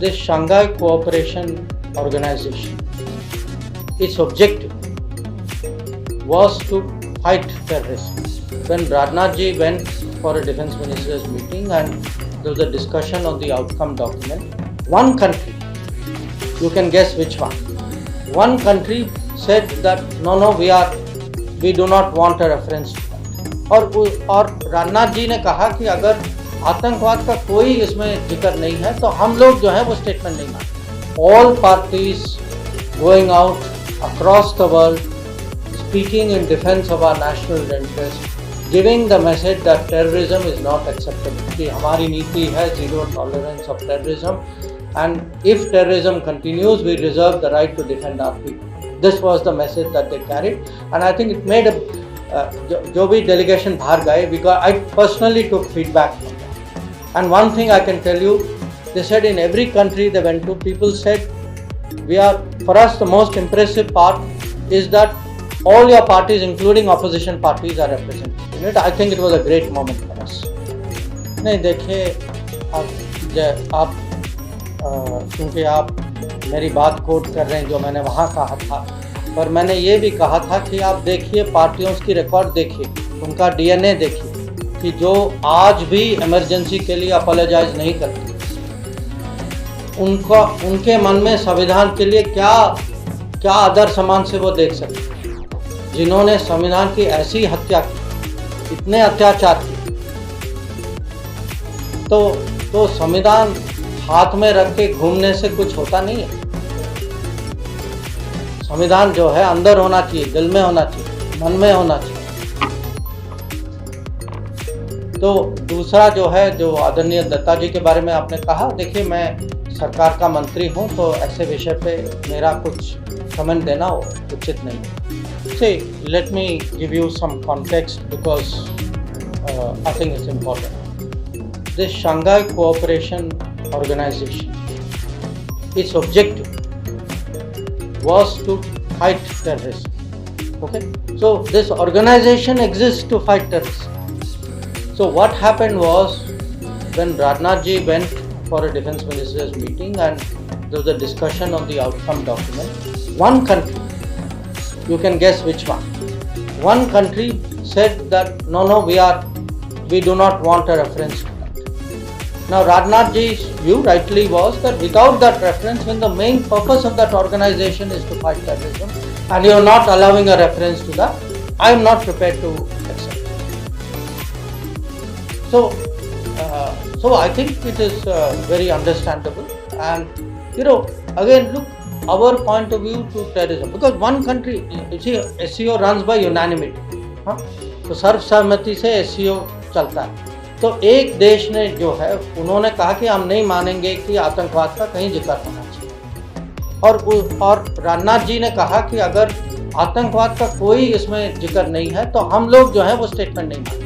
This Shanghai Cooperation Organization, its objective was to fight terrorism. When Rajnath ji went for a defense ministers meeting and there was a discussion on the outcome document, one country, you can guess which one country said that no, we do not want a reference to that. और राजनाथ जी ने कहा कि अगर आतंकवाद का कोई इसमें जिक्र नहीं है तो हम लोग जो है वो स्टेटमेंट नहीं मानते. All parties going out across the world speaking in defense of our national interest, giving the message that terrorism is not acceptable. कि हमारी नीति है zero tolerance of terrorism, and if terrorism continues, we reserve the right to defend our people. This was the message that they carried, and I think it made a जो भी delegation बाहर गए, I personally took feedback from them. And one thing I can tell you, they said in every country they went to, people said, for us the most impressive part is that all your parties, including opposition parties, are represented in it. I think it was a great moment for us. नहीं देखिए, आप क्योंकि आप मेरी बात coat कर रहे हैं जो मैंने वहाँ कहा था, पर मैंने ये भी कहा था कि आप देखिए पार्टियों की रिकॉर्ड देखिए, उनका डीएनए देखिए कि जो आज भी इमरजेंसी के लिए अपोलोजाइज नहीं करते, उनके मन में संविधान के लिए क्या आदर सम्मान से वो देख सकते, जिन्होंने संविधान की ऐसी हत्या की, इतने अत्याचार किए, तो संविधान हाथ में रख के घूमने से कुछ होता नहीं है. संविधान जो है अंदर होना चाहिए, दिल में होना चाहिए, मन में होना चाहिए. तो दूसरा जो है, जो आदरणीय दत्ता जी के बारे में आपने कहा, देखिए मैं सरकार का मंत्री हूँ तो ऐसे विषय पे मेरा कुछ कमेंट देना उचित नहीं है. See, let me give you some context because I think it's important. This Shanghai Cooperation Organization, its objective was to fight terrorism. Okay, so this organization exists to fight terrorism. So what happened was, when Rajnath ji went for a defense ministers meeting and there was a discussion on the outcome document, one country, you can guess which one country said that no, we do not want a reference to that. Now Rajnath ji's view rightly was that without that reference, when the main purpose of that organization is to fight terrorism and you are not allowing a reference to that, I am not prepared to accept. So I think it is very understandable, and again look, our point of view to terrorism, because one country, you see, SCO runs by unanimity, तो सर्वसम्मति से SCO चलता है. तो एक देश ने जो है, उन्होंने कहा कि हम नहीं मानेंगे कि आतंकवाद का कहीं जिक्र होना चाहिए, और राजनाथ जी ने कहा कि अगर आतंकवाद का कोई इसमें जिक्र नहीं है तो हम लोग जो है वो स्टेटमेंट नहीं मानेंगे.